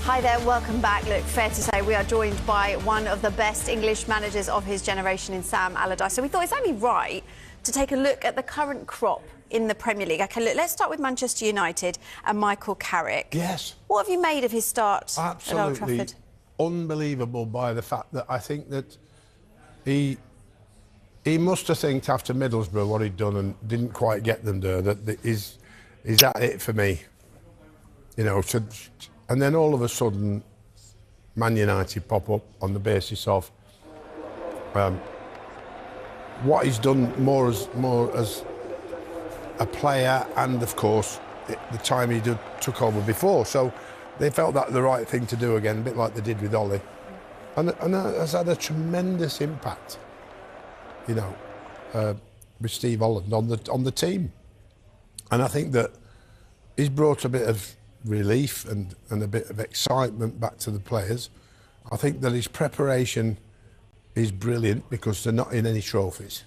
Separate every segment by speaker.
Speaker 1: Hi there, welcome back. Look, fair to say we are joined by one of the best English managers of his generation in Sam Allardyce. So we thought it's only right to take a look at the current crop in the Premier League. OK, look, let's start with Manchester United and Michael Carrick.
Speaker 2: Yes.
Speaker 1: What have you made of his start at Old Trafford?
Speaker 2: Absolutely unbelievable by the fact that I think that he must have think after Middlesbrough what he'd done and didn't quite get them there, that is that it for me? You know, and then all of a sudden, Man United pop up on the basis of what he's done more as a player, and of course the time he took over before. So they felt that the right thing to do again, a bit like they did with Ollie, and that has had a tremendous impact. You know, with Steve Holland on the team, and I think that he's brought a bit of relief and a bit of excitement back to the players. I think that his preparation is brilliant because they're not in any trophies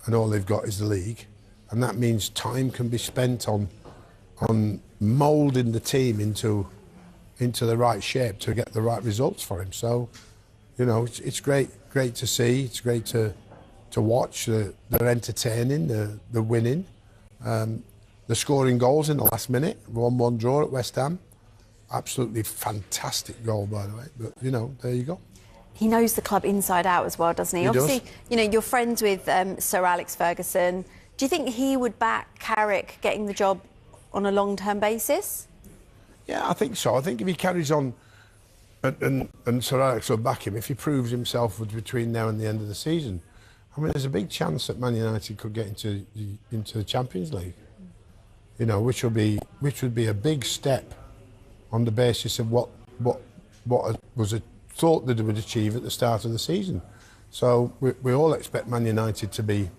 Speaker 2: and all they've got is the league, and that means time can be spent on moulding the team into the right shape to get the right results for him. So, you know, it's great to see. It's great to watch. They're entertaining. They're winning. They're scoring goals in the last minute. 1-1 draw at West Ham. Absolutely fantastic goal, by the way. But, you know, there you go.
Speaker 1: He knows the club inside out as well, doesn't he? Obviously, you know, you're friends with Sir Alex Ferguson. Do you think he would back Carrick getting the job on a long-term basis?
Speaker 2: Yeah, I think so. I think if he carries on and Sir Alex will back him, if he proves himself between now and the end of the season, I mean, there's a big chance that Man United could get into the Champions League. You know, which would be a big step on the basis of what was thought that they would achieve at the start of the season. So we all expect Man United to be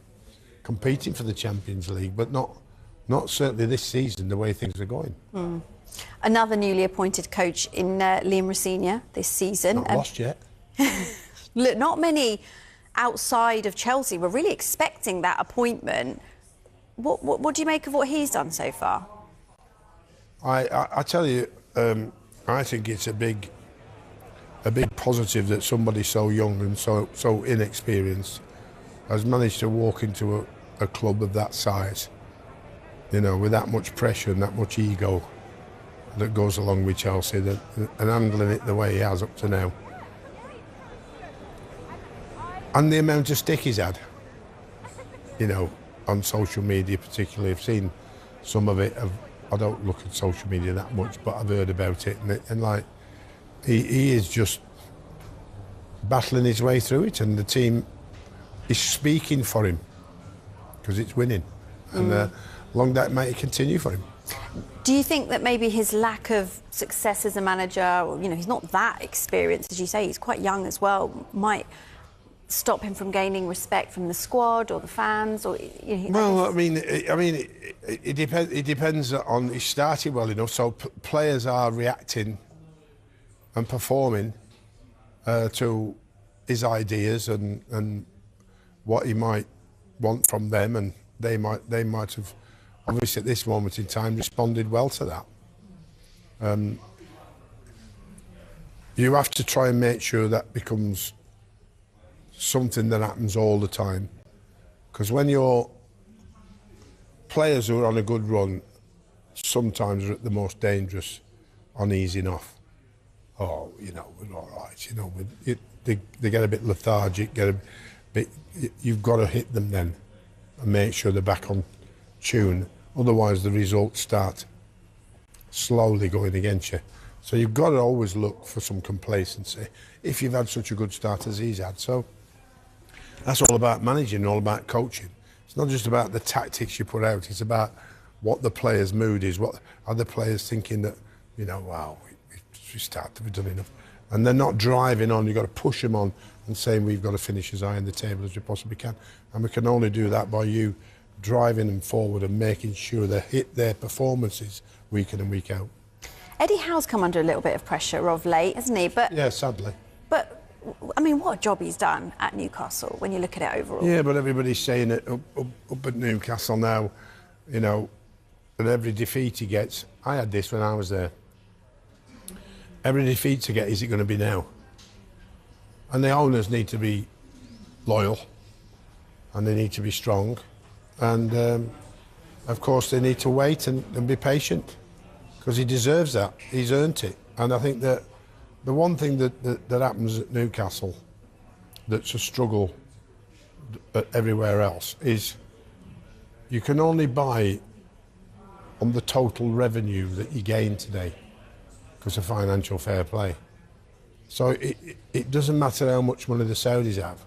Speaker 2: competing for the Champions League, but not certainly this season the way things are going.
Speaker 1: Another newly appointed coach in Liam Rosenior this season.
Speaker 2: Not lost yet.
Speaker 1: Look, not many outside of Chelsea were really expecting that appointment. What do you make of what he's done so far?
Speaker 2: I tell you, I think it's a big positive that somebody so young and so inexperienced has managed to walk into a club of that size, you know, with that much pressure and that much ego that goes along with Chelsea, and handling it the way he has up to now. And the amount of stick he's had, you know, on social media particularly. I've seen some of it. I don't look at social media that much, but I've heard about it, and like he is just battling his way through it, and the team is speaking for him because it's winning, and long that might continue for him.
Speaker 1: Do you think that maybe his lack of success as a manager, or, you know, he's not that experienced, as you say, he's quite young as well, might stop him from gaining respect from the squad or the fans? Or, you know,
Speaker 2: well, I mean, it depends. It depends on he started well enough, so players are reacting and performing to his ideas and what he might want from them, and they might have obviously at this moment in time responded well to that. You have to try and make sure that becomes something that happens all the time, because when your players who are on a good run sometimes are at the most dangerous on easing off. Oh, you know, we're all right, you know, they get a bit lethargic, you've got to hit them then and make sure they're back on tune, otherwise the results start slowly going against you. So you've got to always look for some complacency if you've had such a good start as he's had. So that's all about managing, all about coaching. It's not just about the tactics you put out, it's about what the players' mood is, what are the players thinking that, you know, wow, we started, we've done enough. And they're not driving on, you've got to push them on and saying we've got to finish as high in the table as we possibly can. And we can only do that by you driving them forward and making sure they hit their performances week in and week out.
Speaker 1: Eddie Howe's come under a little bit of pressure of late, hasn't he? But
Speaker 2: yeah, sadly.
Speaker 1: But I mean, what a job he's done at Newcastle when you look at it overall.
Speaker 2: Yeah, but everybody's saying it up at Newcastle now, you know, that every defeat he gets. I had this when I was there. every defeat to get, is it going to be now? And the owners need to be loyal, and they need to be strong, and of course they need to wait and be patient, because he deserves that. He's earned it. And I think that the one thing that happens at Newcastle that's a struggle everywhere else is you can only buy on the total revenue that you gain today because of financial fair play. So it doesn't matter how much money the Saudis have,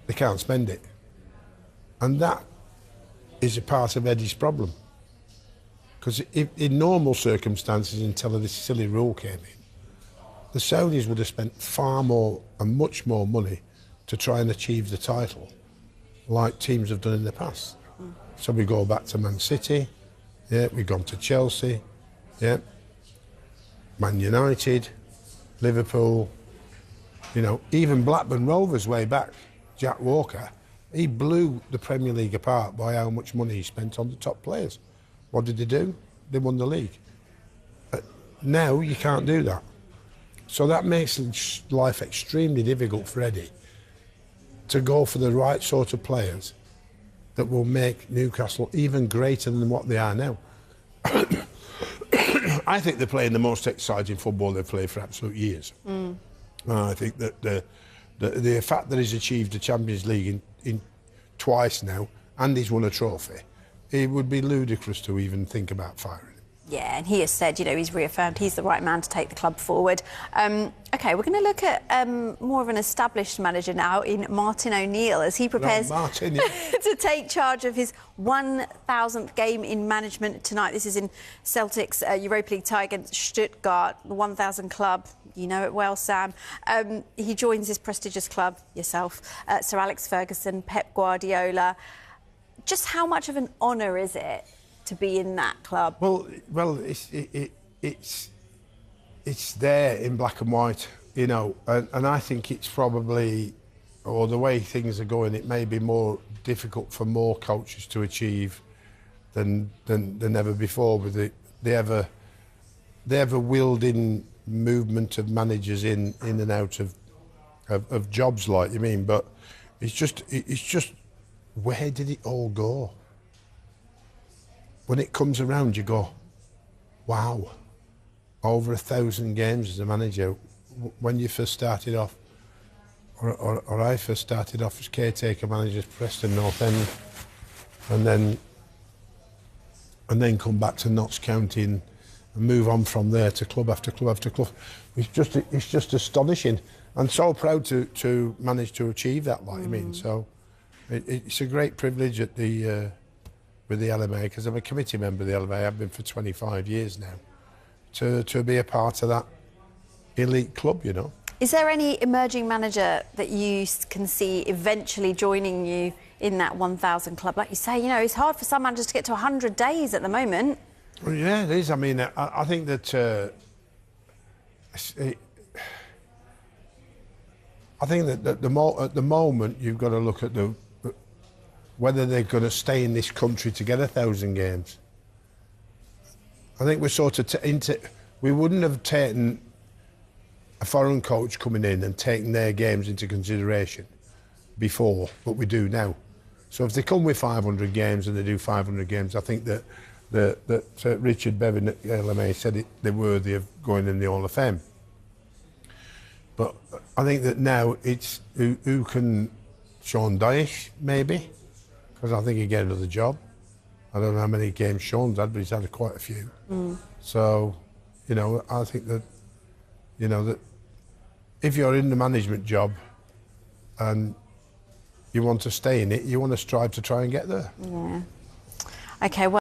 Speaker 2: they can't spend it. And that is a part of Eddie's problem. Because in normal circumstances, until this silly rule came in, the Saudis would have spent far more and much more money to try and achieve the title, like teams have done in the past. So we go back to Man City, yeah, we've gone to Chelsea, yeah, Man United, Liverpool, you know, even Blackburn Rovers way back, Jack Walker, he blew the Premier League apart by how much money he spent on the top players. What did they do? They won the league. Now you can't do that. So that makes life extremely difficult for Eddie to go for the right sort of players that will make Newcastle even greater than what they are now. I think they're playing the most exciting football they've played for absolute years. I think that the fact that he's achieved the Champions League in twice now, and he's won a trophy, it would be ludicrous to even think about firing him.
Speaker 1: Yeah, and he has said, you know, he's reaffirmed he's the right man to take the club forward. OK, we're going to look at more of an established manager now in Martin O'Neill as he prepares to take charge of his 1,000th game in management tonight. This is in Celtic's Europa League tie against Stuttgart, the 1,000 club. You know it well, Sam. He joins his prestigious club, yourself, Sir Alex Ferguson, Pep Guardiola. Just how much of an honour is it to be in that club?
Speaker 2: Well, it's there in black and white, you know, and I think it's probably, or the way things are going, it may be more difficult for more coaches to achieve than ever before with the ever wielding movement of managers in and out of jobs, like you mean. But it's just where did it all go? When it comes around, you go, wow, over 1,000 games as a manager. When you first started off, or I first started off as caretaker manager at Preston North End, and then come back to Notts County and move on from there to club after club after club. It's just astonishing, and so proud to manage to achieve that, like you mean. So it's a great privilege at with the LMA, because I'm a committee member of the LMA. I've been for 25 years now, to be a part of that elite club, you know.
Speaker 1: Is there any emerging manager that you can see eventually joining you in that 1,000 club? Like you say, you know, it's hard for some managers to get to 100 days at the moment.
Speaker 2: Well, yeah, it is. I mean, I think that at the moment you've got to look at whether they're going to stay in this country to get 1,000 games. I think we're sort of we wouldn't have taken a foreign coach coming in and taking their games into consideration before, but we do now. So if they come with 500 games and they do 500 games, I think that Richard Bevan at LMA said they're worthy of going in the Hall of Fame. But I think that now it's who can, Sean Dyche maybe, because I think he'd get another job. I don't know how many games Sean's had, but he's had quite a few. So, you know, I think that, you know, that if you're in the management job and you want to stay in it, you want to strive to try and get there.
Speaker 1: Yeah. OK, well.